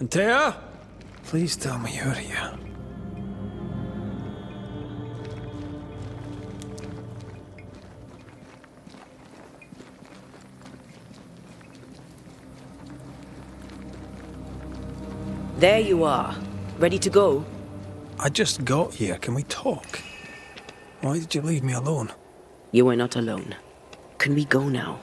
Antea? Please tell me you're here. There you are. Ready to go? I just got here. Can we talk? Why did you leave me alone? You are not alone. Can we go now?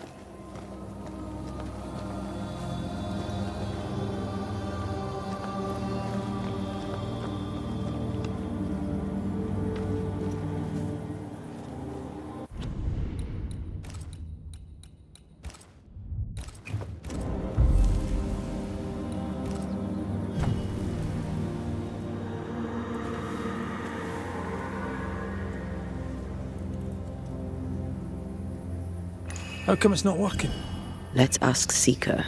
How come it's not working? Let's ask Seeker.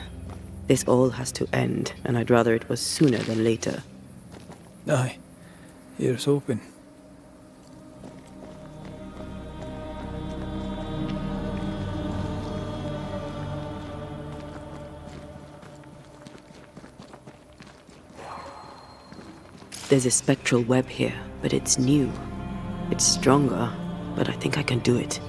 This all has to end, and I'd rather it was sooner than later. Aye. Here's hoping. There's a spectral web here, but it's new. It's stronger, but I think I can do it.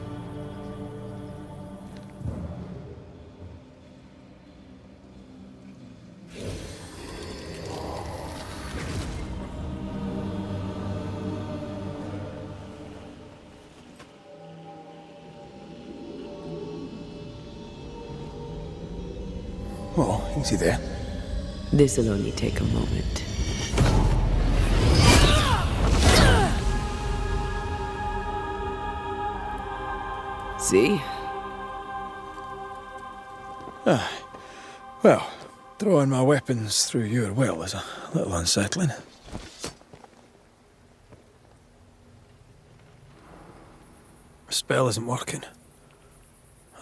Oh, easy there. This'll only take a moment. See? Well, throwing my weapons through your will is a little unsettling. The spell isn't working.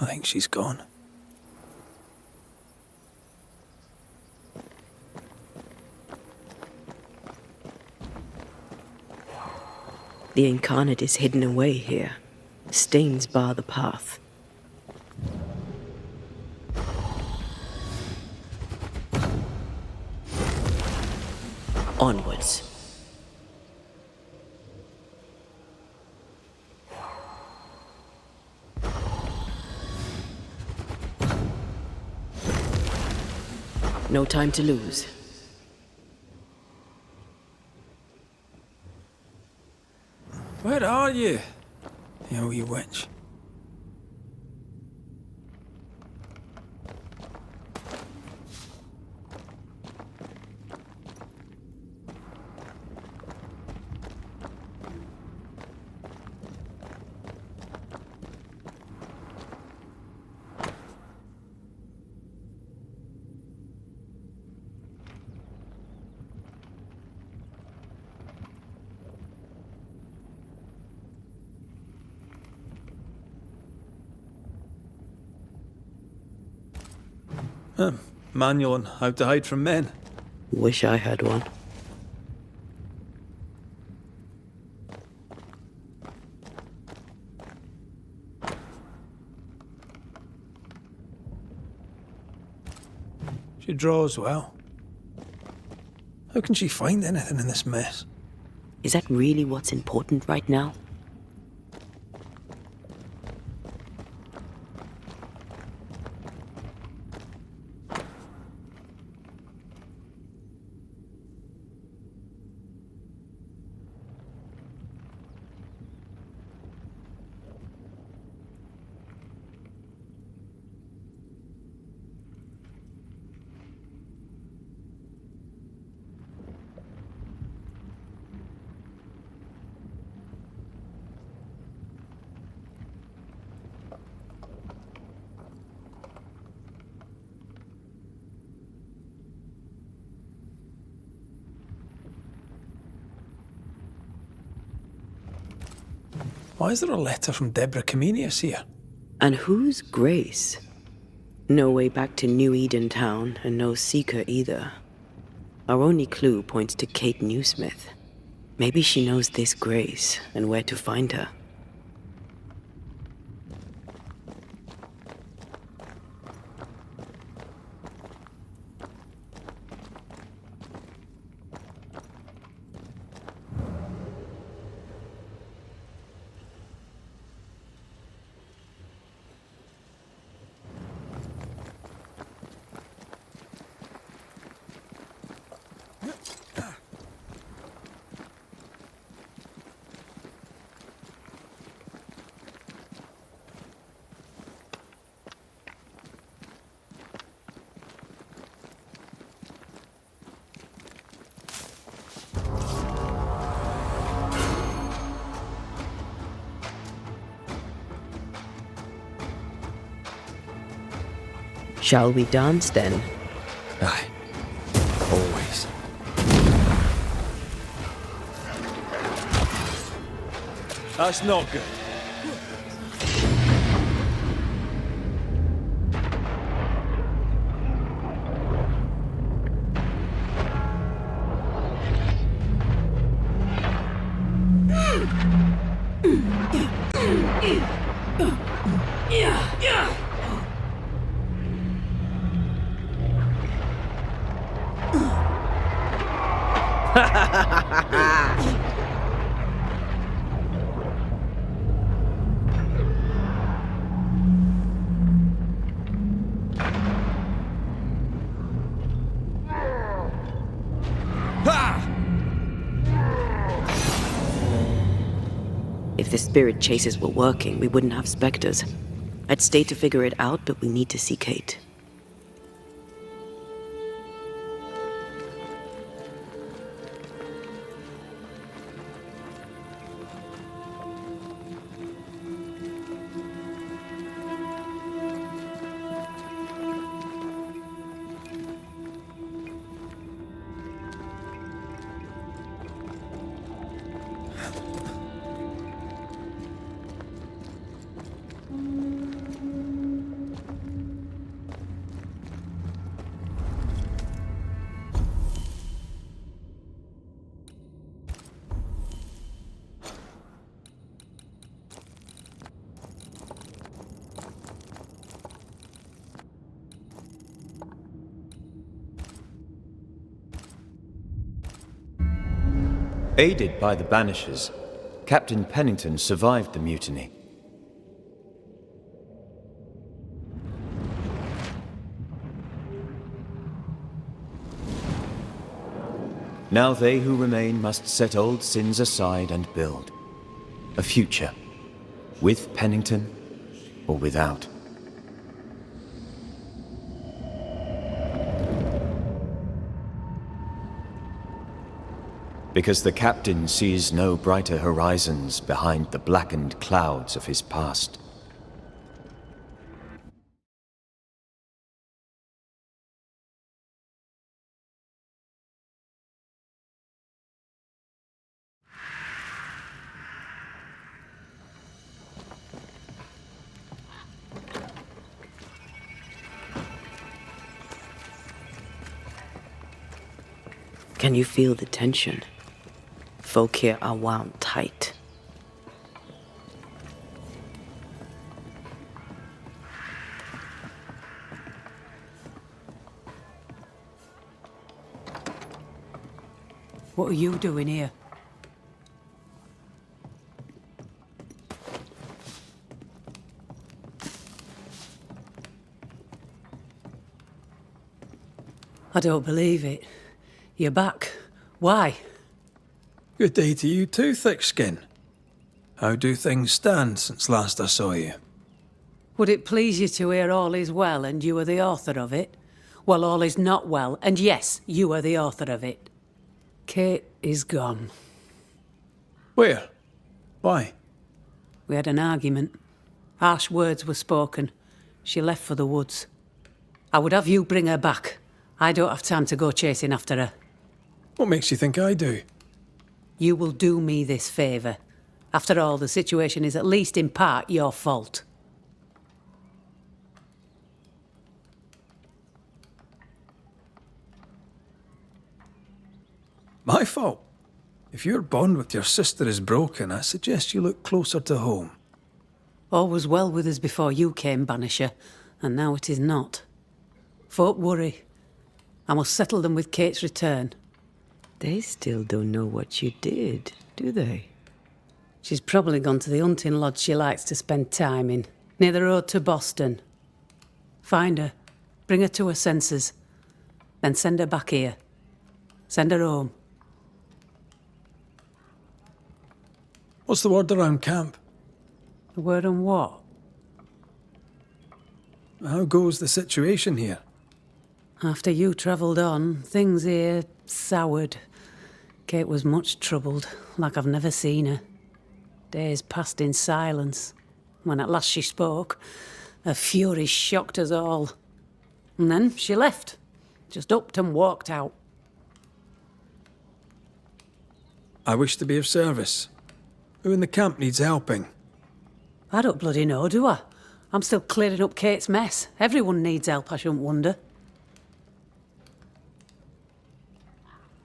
I think she's gone. The incarnate is hidden away here. Stains bar the path. Onwards. No time to lose. Where are you? You wee witch. Manual on how to hide from men. Wish I had one. She draws well. How can she find anything in this mess? Is that really what's important right now? Why is there a letter from Deborah Comenius here? And who's Grace? No way back to New Eden Town, and no Seeker either. Our only clue points to Kate Newsmith. Maybe she knows this Grace, and where to find her. Shall we dance then? Aye. Always. That's not good. If the spirit chases were working, we wouldn't have specters. I'd stay to figure it out, but we need to see Kate. Aided by the Banishers, Captain Pennington survived the mutiny. Now they who remain must set old sins aside and build a future, with Pennington or without. Because the captain sees no brighter horizons behind the blackened clouds of his past. Can you feel the tension? Folk here are wound tight. What are you doing here? I don't believe it. You're back. Why? Good day to you too, Thick-Skin. How do things stand since last I saw you? Would it please you to hear all is well and you are the author of it? Well, all is not well, and yes, you are the author of it. Kate is gone. Where? Why? We had an argument. Harsh words were spoken. She left for the woods. I would have you bring her back. I don't have time to go chasing after her. What makes you think I do? You will do me this favour. After all, the situation is at least in part your fault. My fault? If your bond with your sister is broken, I suggest you look closer to home. All was well with us before you came, Banisher, and now it is not. Folk worry. I must settle them with Kate's return. They still don't know what you did, do they? She's probably gone to the hunting lodge she likes to spend time in, near the road to Boston. Find her, bring her to her senses, then send her back here. Send her home. What's the word around camp? The word on what? How goes the situation here? After you travelled on, things here soured. Kate was much troubled, like I've never seen her. Days passed in silence. When at last she spoke, her fury shocked us all. And then she left. Just upped and walked out. I wish to be of service. Who in the camp needs helping? I don't bloody know, do I? I'm still clearing up Kate's mess. Everyone needs help, I shouldn't wonder.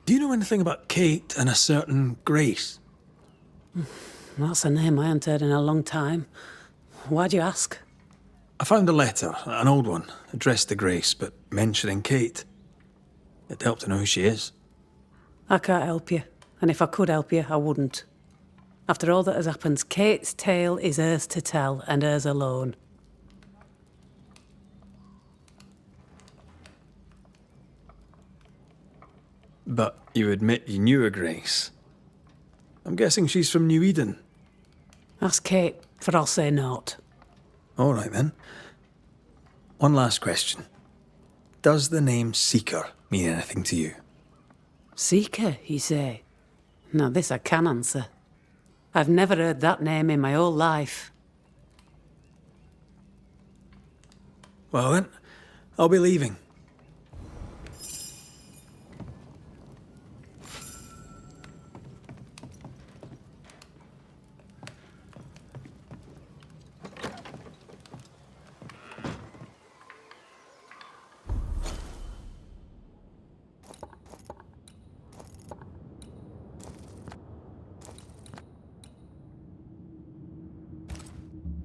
Do you know anything about Kate and a certain Grace? That's a name I haven't heard in a long time. Why'd you ask? I found a letter, an old one, addressed to Grace, but mentioning Kate. It'd help to know who she is. I can't help you. And if I could help you, I wouldn't. After all that has happened, Kate's tale is hers to tell, and hers alone. But you admit you knew a Grace. I'm guessing she's from New Eden. Ask Kate, for I'll say naught. All right, then. One last question. Does the name Seeker mean anything to you? Seeker, you say? Now this I can answer. I've never heard that name in my whole life. Well then, I'll be leaving.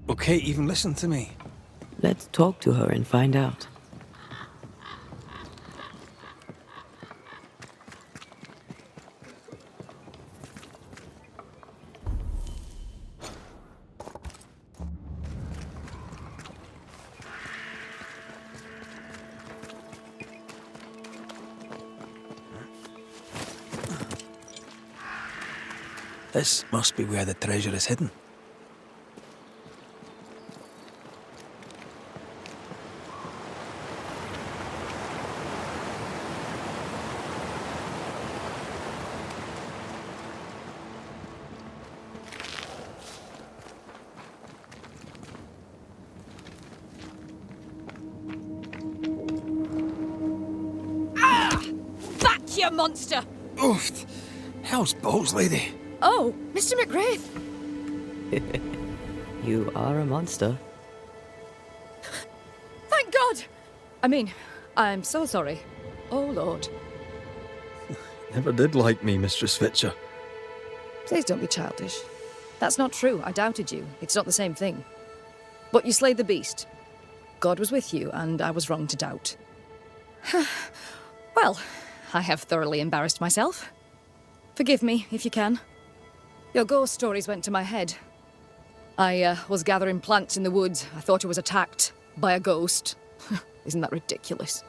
Will Kate even listen to me? Let's talk to her and find out. This must be where the treasure is hidden. You monster! Oof! Hell's balls, lady. Oh, Mr. McGrath! You are a monster. Thank God! I mean, I'm so sorry. Oh, Lord. Never did like me, Mistress Fitcher. Please don't be childish. That's not true. I doubted you. It's not the same thing. But you slayed the beast. God was with you, and I was wrong to doubt. Well, I have thoroughly embarrassed myself. Forgive me, if you can. Your ghost stories went to my head. I was gathering plants in the woods. I thought I was attacked by a ghost. Isn't that ridiculous?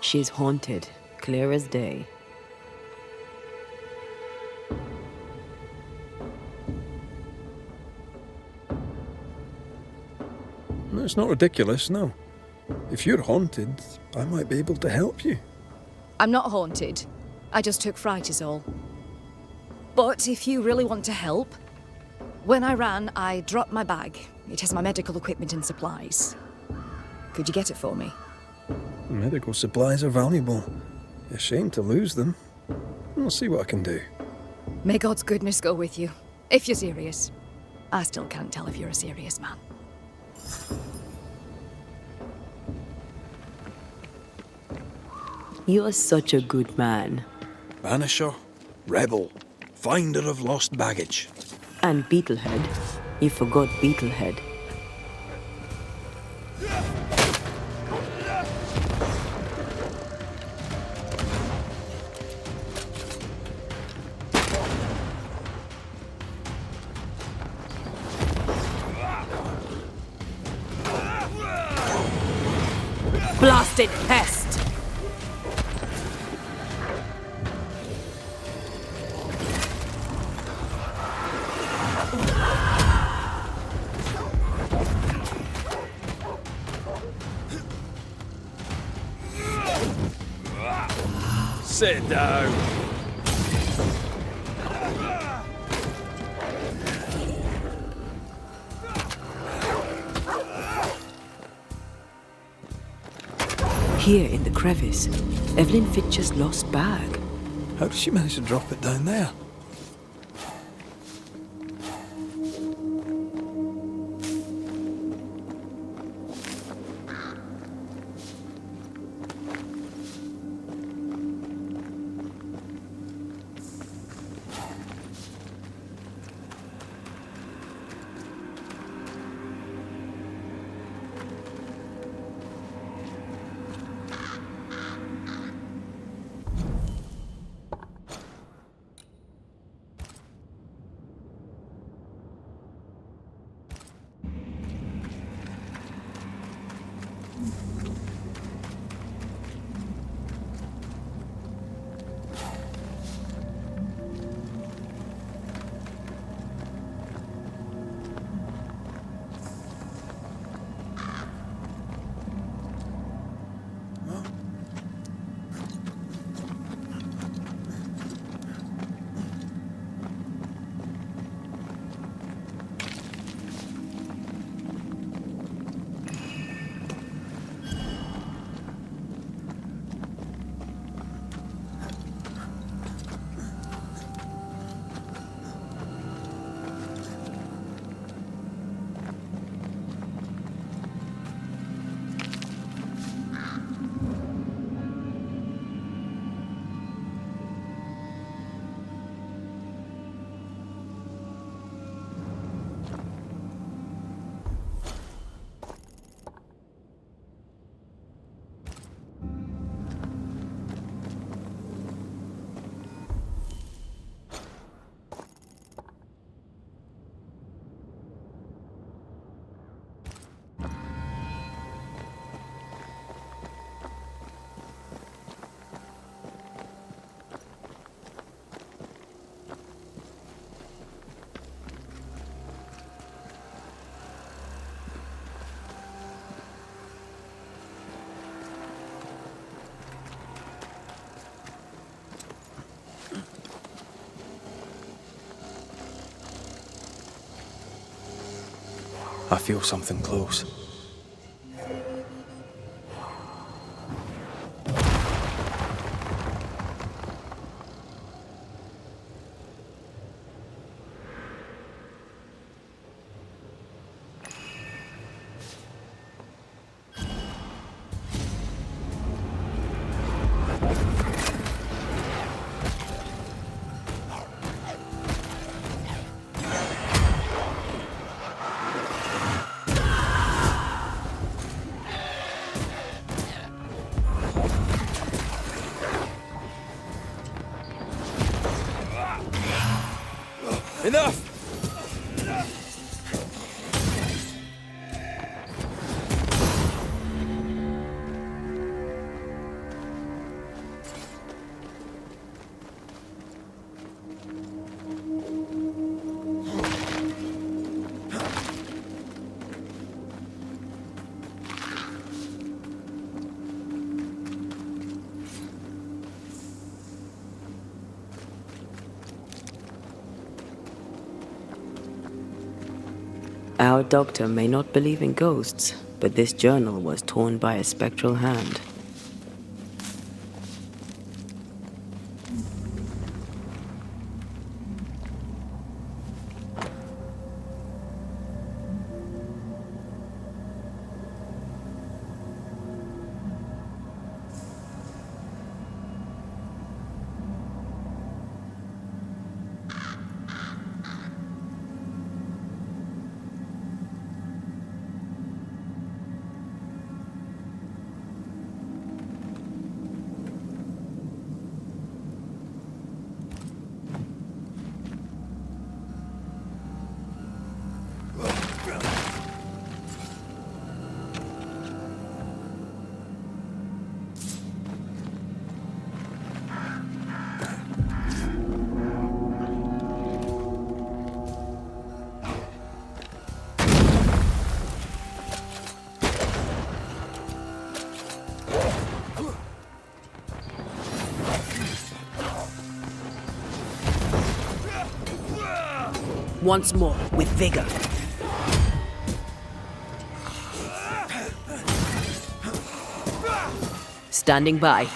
She's haunted, clear as day. It's not ridiculous, no. If you're haunted, I might be able to help you. I'm not haunted. I just took fright is all. But if you really want to help, when I ran, I dropped my bag. It has my medical equipment and supplies. Could you get it for me? Medical supplies are valuable. A shame to lose them. I'll see what I can do. May God's goodness go with you, if you're serious. I still can't tell if you're a serious man. You're such a good man. Banisher, rebel, finder of lost baggage. And Beetlehead. You forgot Beetlehead. Blasted pest! Sit down. Here in the crevice, Evelyn Fitcher's lost bag. How did she manage to drop it down there? I feel something close. Enough! Our doctor may not believe in ghosts, but this journal was torn by a spectral hand. Once more, with vigor. Standing by.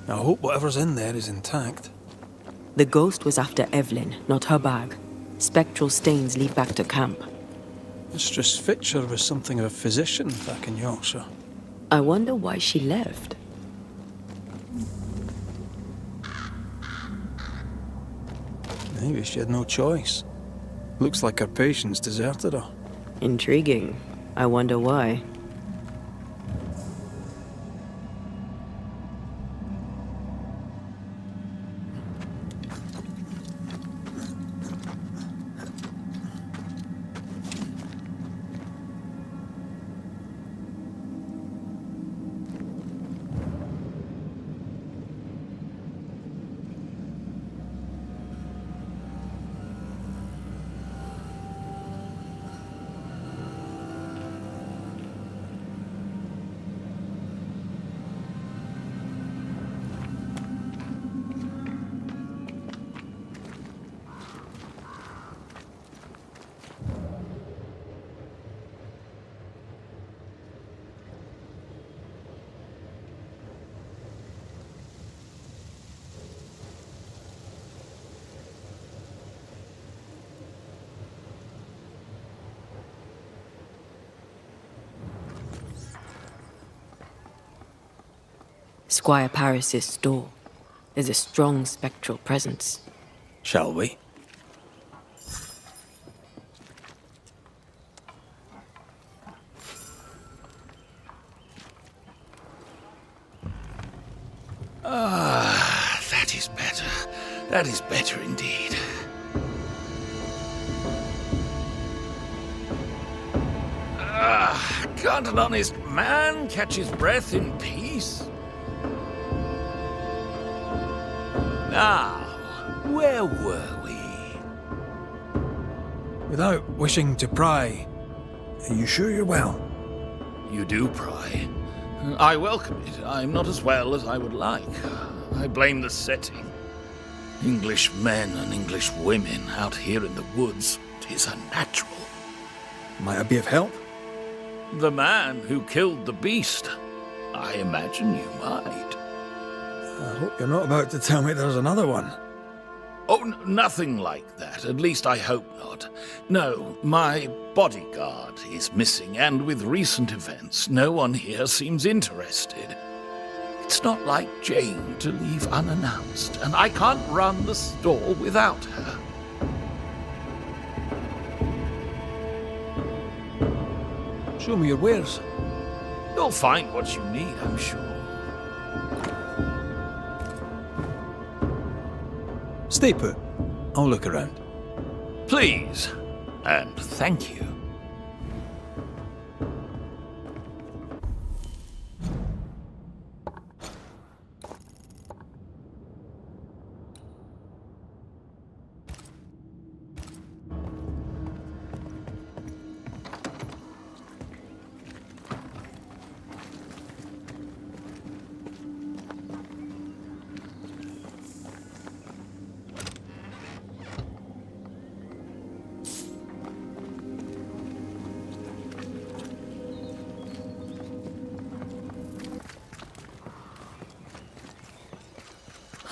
I hope whatever's in there is intact. The ghost was after Evelyn, not her bag. Spectral stains lead back to camp. Mistress Fitcher was something of a physician back in Yorkshire. I wonder why she left. Maybe she had no choice. Looks like her patients deserted her. Intriguing. I wonder why. Squire Paris's store. There's a strong spectral presence. Shall we? That is better. That is better indeed. Can't an honest man catch his breath in peace? Now, where were we? Without wishing to pry, are you sure you're well? You do pry. I welcome it. I'm not as well as I would like. I blame the setting. English men and English women out here in the woods. 'Tis unnatural. Might I be of help? The man who killed the beast. I imagine you might. I hope you're not about to tell me there's another one. Oh, nothing like that. At least I hope not. No, my bodyguard is missing, and with recent events, no one here seems interested. It's not like Jane to leave unannounced, and I can't run the store without her. Show me your wares. You'll find what you need, I'm sure. Stay put. I'll look around. Please, and thank you.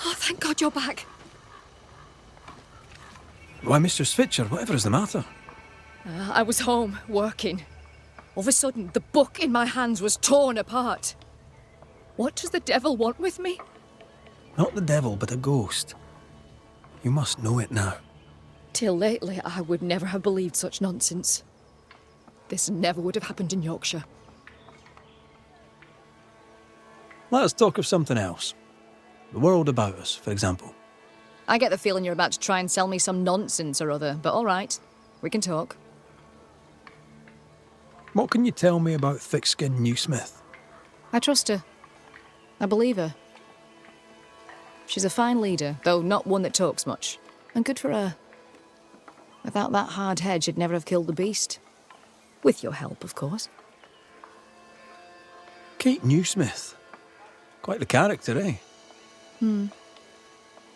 Oh, thank God you're back. Why, Mistress Fitcher, whatever is the matter? I was home, working. All of a sudden, the book in my hands was torn apart. What does the devil want with me? Not the devil, but a ghost. You must know it now. Till lately, I would never have believed such nonsense. This never would have happened in Yorkshire. Let us talk of something else. The world about us, for example. I get the feeling you're about to try and sell me some nonsense or other, but all right. We can talk. What can you tell me about thick-skinned Newsmith? I trust her. I believe her. She's a fine leader, though not one that talks much. And good for her. Without that hard head, she'd never have killed the beast. With your help, of course. Kate Newsmith. Quite the character, eh?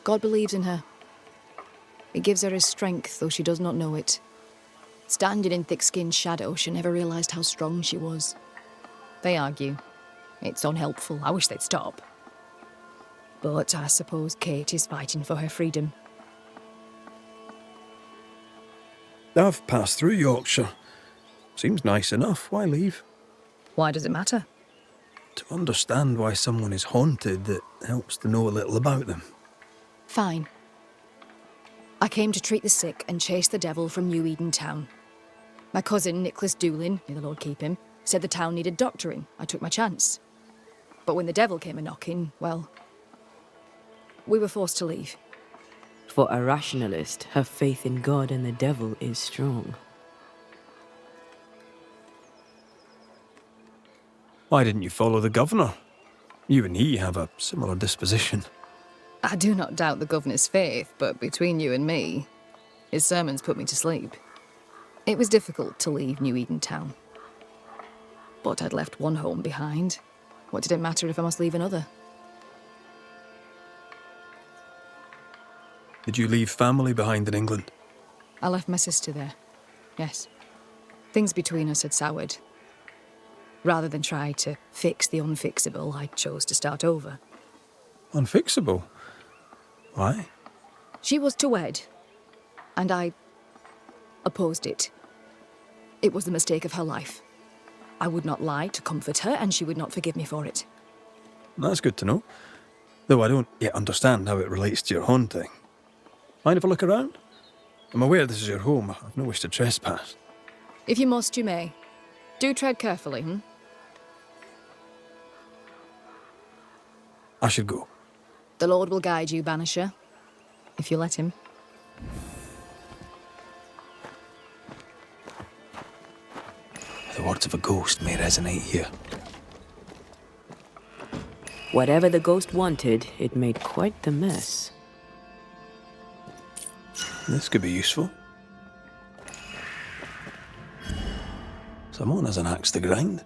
God believes in her. He gives her his strength, though she does not know it. Standing in thick-skinned shadow, she never realised how strong she was. They argue. It's unhelpful. I wish they'd stop. But I suppose Kate is fighting for her freedom. I've passed through Yorkshire. Seems nice enough. Why leave? Why does it matter? To understand why someone is haunted, it helps to know a little about them. Fine. I came to treat the sick and chase the devil from New Eden town. My cousin, Nicholas Doolin, may the Lord keep him, said the town needed doctoring. I took my chance. But when the devil came a-knocking, well, we were forced to leave. For a rationalist, her faith in God and the devil is strong. Why didn't you follow the governor? You and he have a similar disposition. I do not doubt the governor's faith, but between you and me, his sermons put me to sleep. It was difficult to leave New Eden town. But I'd left one home behind. What did it matter if I must leave another? Did you leave family behind in England? I left my sister there. Yes. Things between us had soured. Rather than try to fix the unfixable, I chose to start over. Unfixable? Why? She was to wed, and I opposed it. It was the mistake of her life. I would not lie to comfort her, and she would not forgive me for it. That's good to know. Though I don't yet understand how it relates to your haunting. Mind if I look around? I'm aware this is your home. I've no wish to trespass. If you must, you may. Do tread carefully, I should go. The Lord will guide you, Banisher, if you let him. The words of a ghost may resonate here. Whatever the ghost wanted, it made quite the mess. This could be useful. Someone has an axe to grind.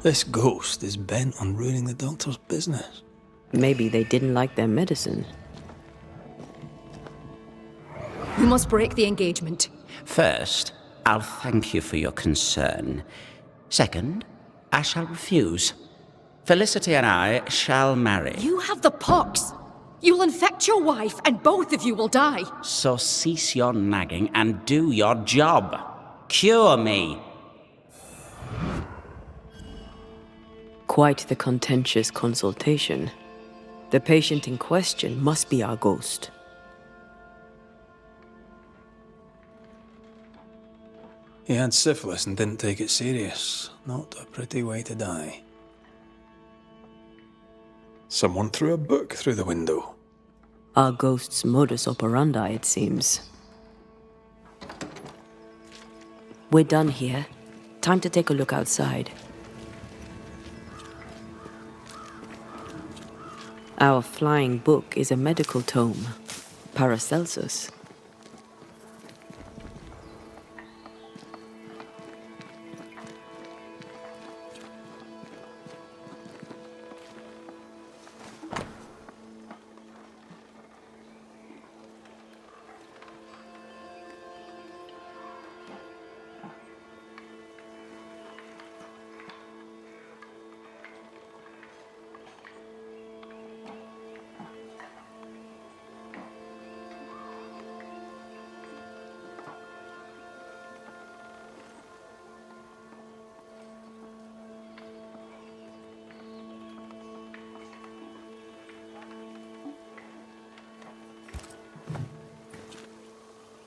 This ghost is bent on ruining the doctor's business. Maybe they didn't like their medicine. You must break the engagement. First, I'll thank you for your concern. Second, I shall refuse. Felicity and I shall marry. You have the pox. You'll infect your wife, and both of you will die. So cease your nagging and do your job. Cure me. Quite the contentious consultation. The patient in question must be our ghost. He had syphilis and didn't take it serious. Not a pretty way to die. Someone threw a book through the window. Our ghost's modus operandi, it seems. We're done here. Time to take a look outside. Our flying book is a medical tome, Paracelsus.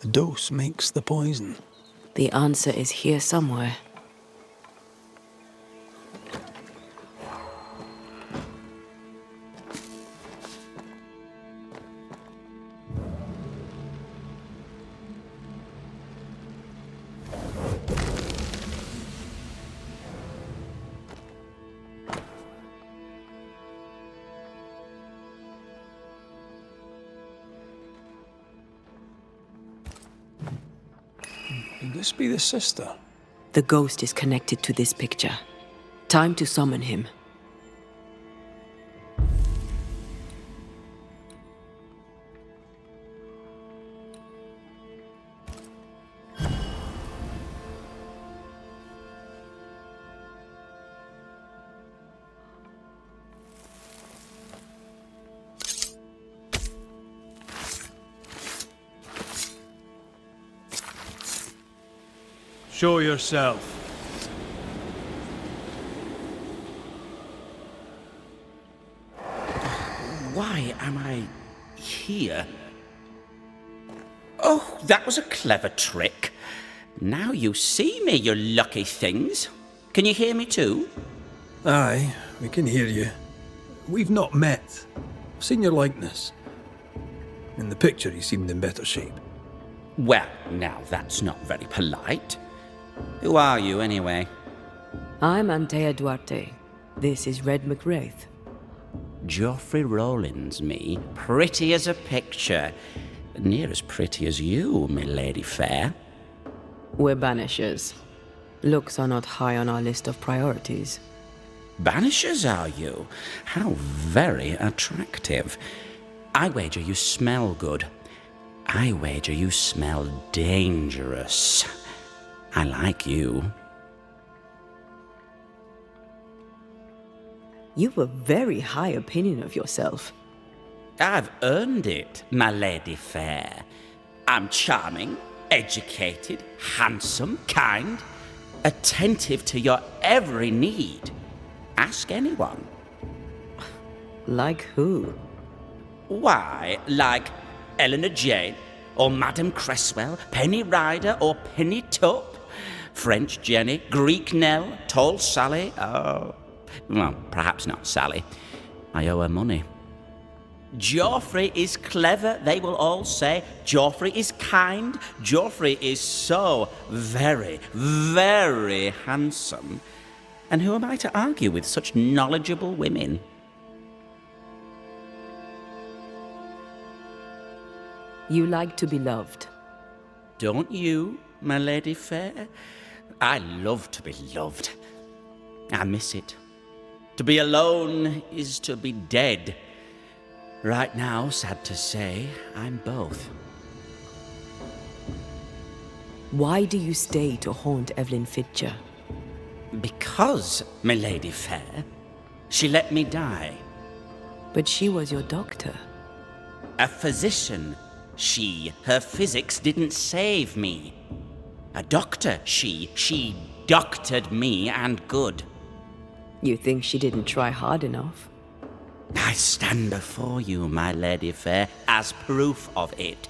The dose makes the poison. The answer is here somewhere. Could this be the sister? The ghost is connected to this picture. Time to summon him. Show yourself. Why am I here? Oh, that was a clever trick. Now you see me, you lucky things. Can you hear me too? Aye, we can hear you. We've not met. I've seen your likeness. In the picture, you seemed in better shape. Well, now that's not very polite. Who are you, anyway? I'm Antea Duarte. This is Red McWraith. Geoffrey Rollins, me. Pretty as a picture. Near as pretty as you, my lady fair. We're Banishers. Looks are not high on our list of priorities. Banishers, are you? How very attractive. I wager you smell good. I wager you smell dangerous. I like you. You've a very high opinion of yourself. I've earned it, my lady fair. I'm charming, educated, handsome, kind, attentive to your every need. Ask anyone. Like who? Why, like Eleanor Jane, or Madame Cresswell, Penny Ryder, or Penny Tup? French Jenny, Greek Nell, Tall Sally, oh, well, perhaps not Sally. I owe her money. Geoffrey is clever, they will all say. Geoffrey is kind. Geoffrey is so very, very handsome. And who am I to argue with such knowledgeable women? You like to be loved. Don't you, my lady fair? I love to be loved. I miss it. To be alone is to be dead. Right now, sad to say, I'm both. Why do you stay to haunt Evelyn Fitcher? Because, my lady fair, she let me die. But she was your doctor. A physician, her physics didn't save me. A doctor, she doctored me and good. You think she didn't try hard enough? I stand before you, my lady fair, as proof of it.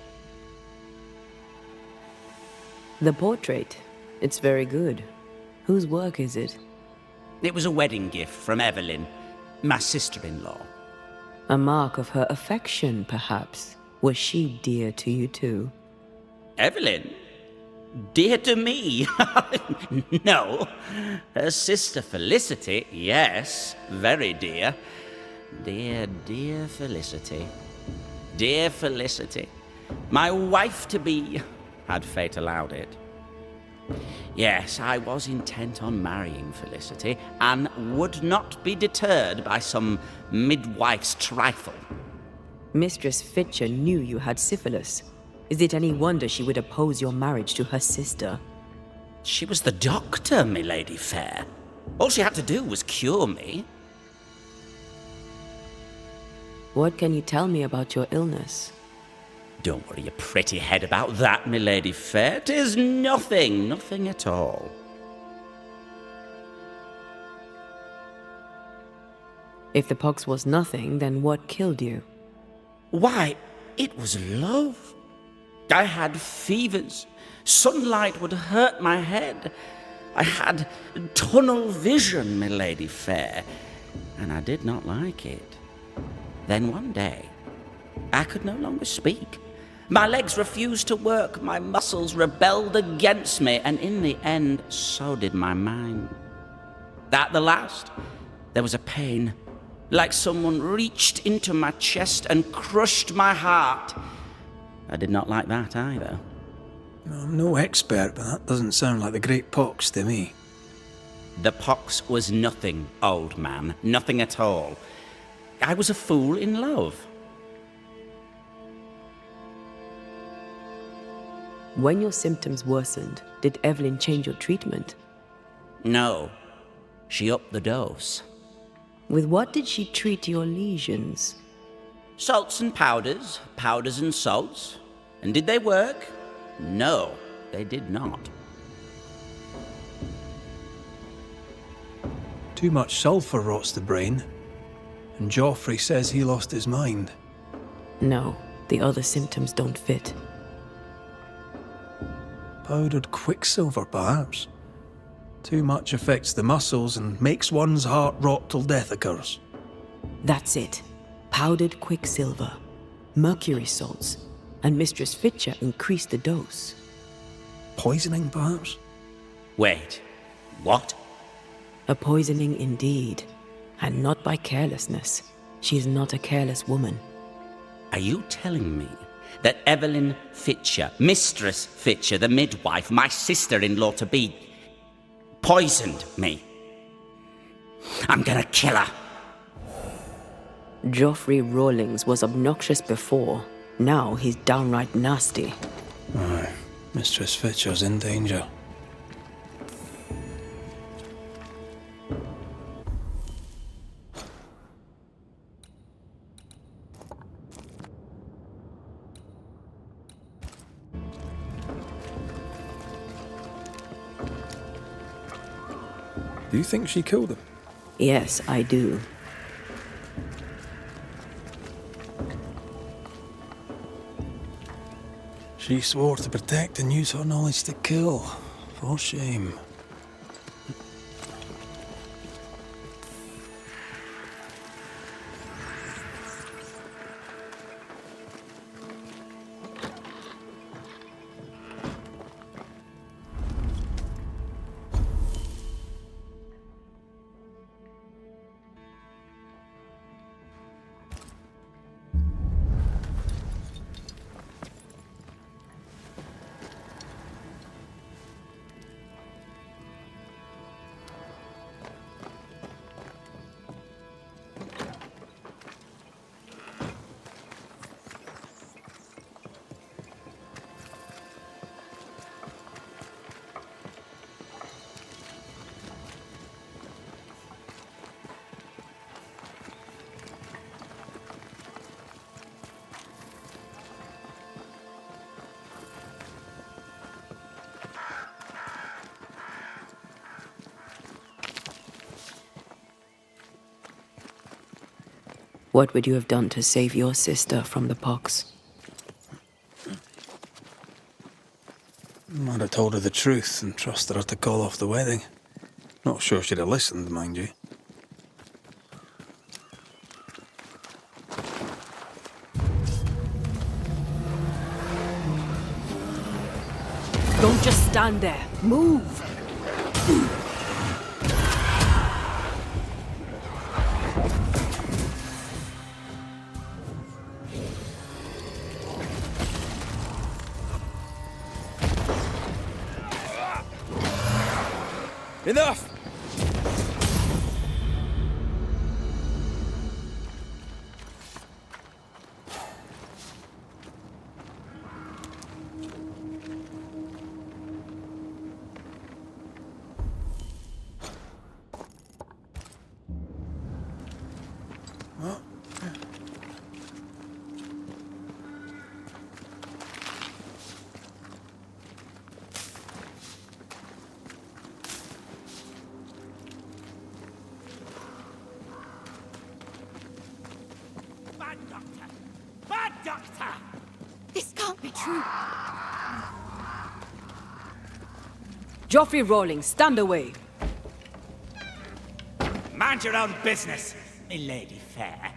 The portrait, it's very good. Whose work is it? It was a wedding gift from Evelyn, my sister-in-law. A mark of her affection, perhaps. Was she dear to you too? Evelyn? Dear to me? No. Her sister Felicity, yes, very dear. Dear, dear Felicity. Dear Felicity. My wife-to-be, had fate allowed it. Yes, I was intent on marrying Felicity, and would not be deterred by some midwife's trifle. Mistress Fitcher knew you had syphilis. Is it any wonder she would oppose your marriage to her sister? She was the doctor, my lady fair. All she had to do was cure me. What can you tell me about your illness? Don't worry your pretty head about that, my lady fair. 'Tis nothing, nothing at all. If the pox was nothing, then what killed you? Why, it was love. I had fevers. Sunlight would hurt my head. I had tunnel vision, my lady fair, and I did not like it. Then one day, I could no longer speak. My legs refused to work, my muscles rebelled against me, and in the end, so did my mind. At the last, there was a pain, like someone reached into my chest and crushed my heart. I did not like that either. I'm no expert, but that doesn't sound like the Great Pox to me. The pox was nothing, old man, nothing at all. I was a fool in love. When your symptoms worsened, did Evelyn change your treatment? No, she upped the dose. With what did she treat your lesions? Salts and powders, powders and salts. And did they work? No, they did not. Too much sulphur rots the brain, and Joffrey says he lost his mind. No, the other symptoms don't fit. Powdered quicksilver, perhaps. Too much affects the muscles and makes one's heart rot till death occurs. That's it. Powdered quicksilver, mercury salts, and Mistress Fitcher increased the dose. Poisoning, perhaps? Wait, what? A poisoning indeed, and not by carelessness. She is not a careless woman. Are you telling me that Evelyn Fitcher, Mistress Fitcher, the midwife, my sister-in-law to be, poisoned me? I'm gonna kill her. Joffrey Rawlings was obnoxious before. Now he's downright nasty. Aye, Mistress Fitcher's in danger. Do you think she killed him? Yes, I do. She swore to protect and use her knowledge to kill. For shame. What would you have done to save your sister from the pox? I'd have told her the truth and trusted her to call off the wedding. Not sure she'd have listened, mind you. Don't just stand there. Move! Enough! Joffrey Rawlings, stand away. Mind your own business, me lady fair.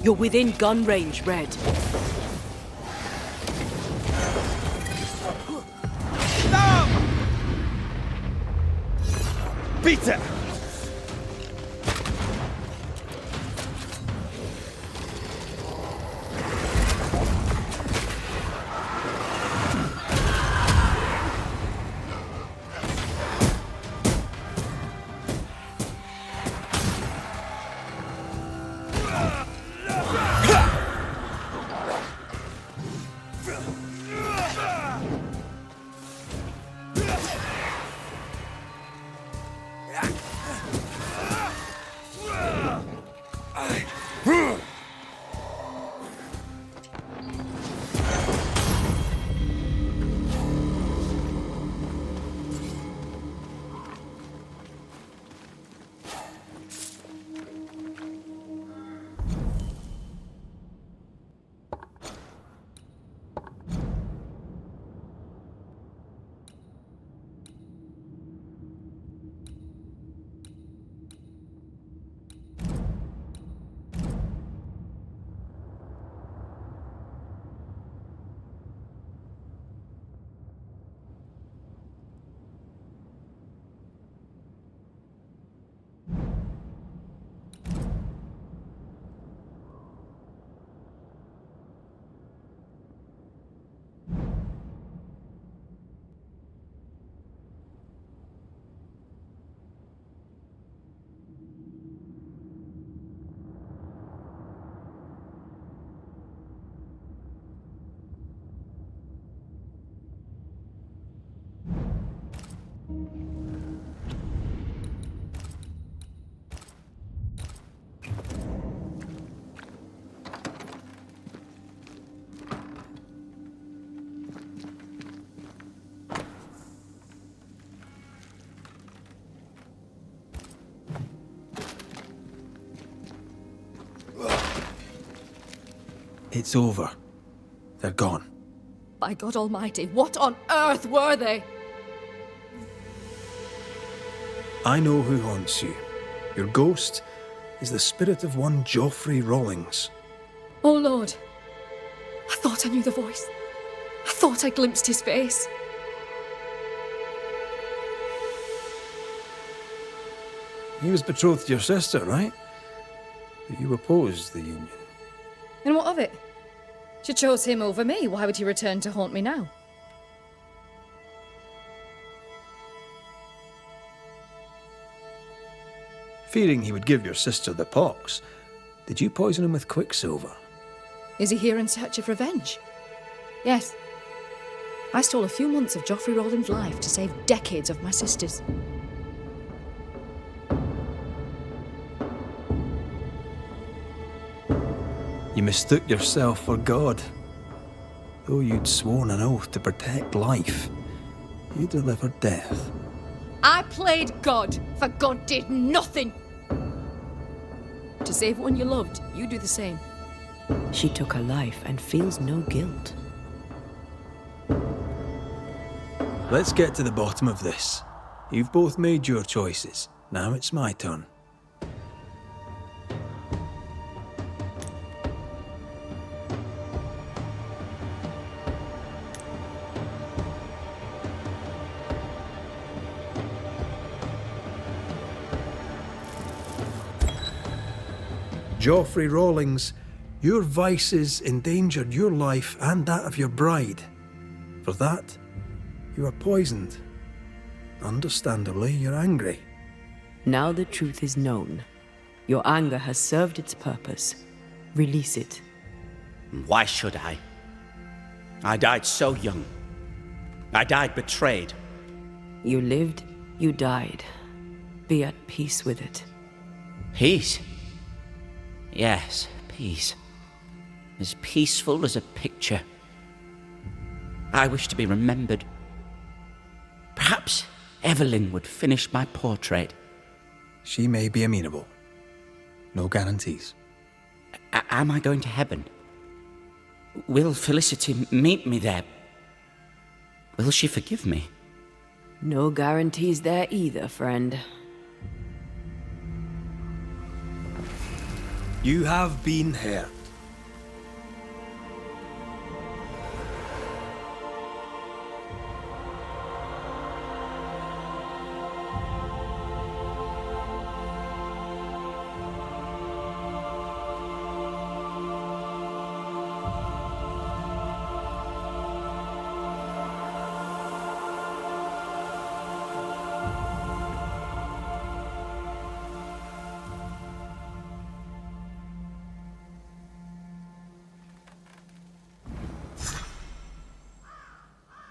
You're within gun range, Red. No! Beat it! It's over. They're gone. By God Almighty, what on earth were they? I know who haunts you. Your ghost is the spirit of one Joffrey Rawlings. Oh Lord. I thought I knew the voice. I thought I glimpsed his face. He was betrothed to your sister, right? But you opposed the union. And what of it? She chose him over me. Why would he return to haunt me now? Fearing he would give your sister the pox, did you poison him with quicksilver? Is he here in search of revenge? Yes. I stole a few months of Joffrey Rawlings' life to save decades of my sister's. You mistook yourself for God. Though you'd sworn an oath to protect life, you delivered death. I played God, for God did nothing. To save one you loved, you do the same. She took her life and feels no guilt. Let's get to the bottom of this. You've both made your choices. Now it's my turn. Joffrey Rawlings, your vices endangered your life and that of your bride. For that, you are poisoned. Understandably, you're angry. Now the truth is known. Your anger has served its purpose. Release it. Why should I? I died so young. I died betrayed. You lived, you died. Be at peace with it. Peace? Yes, peace. As peaceful as a picture. I wish to be remembered. Perhaps Evelyn would finish my portrait. She may be amenable. No guarantees. Am I going to heaven? Will Felicity meet me there? Will she forgive me? No guarantees there either, friend. You have been hurt.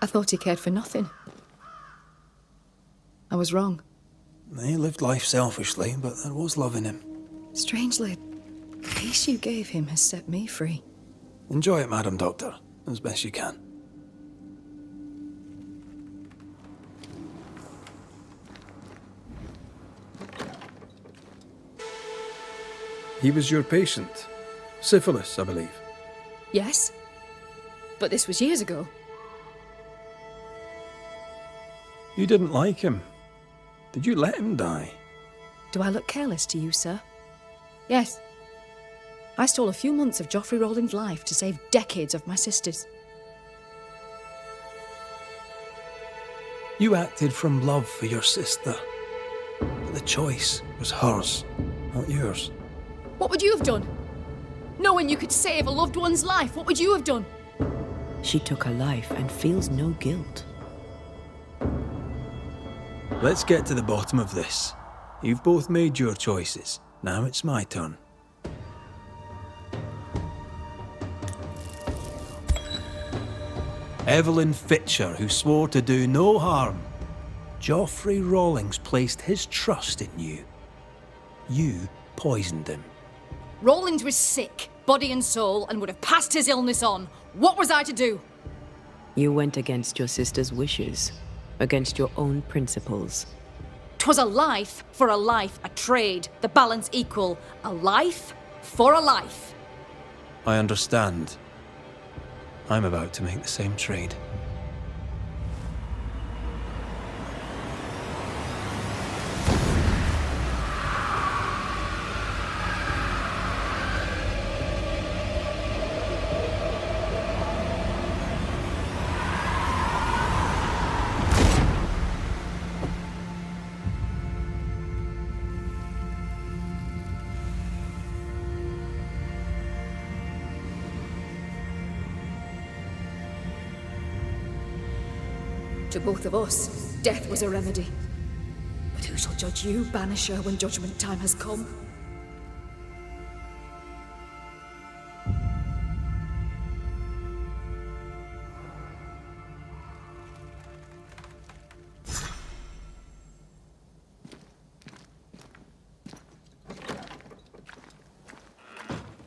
I thought he cared for nothing. I was wrong. He lived life selfishly, but there was love in him. Strangely, the peace you gave him has set me free. Enjoy it, Madam Doctor, as best you can. He was your patient. Syphilis, I believe. Yes? But this was years ago. You didn't like him. Did you let him die? Do I look careless to you, sir? Yes. I stole a few months of Geoffrey Rowling's life to save decades of my sister's. You acted from love for your sister. But the choice was hers, not yours. What would you have done? Knowing you could save a loved one's life, what would you have done? She took her life and feels no guilt. Let's get to the bottom of this. You've both made your choices. Now it's my turn. Evelyn Fitcher, who swore to do no harm. Geoffrey Rawlings placed his trust in you. You poisoned him. Rawlings was sick, body and soul, and would have passed his illness on. What was I to do? You went against your sister's wishes, against your own principles. 'Twas a life for a life, a trade, the balance equal. A life for a life. I understand. I'm about to make the same trade. To both of us, death was a remedy. But who shall judge you, Banisher, when judgment time has come?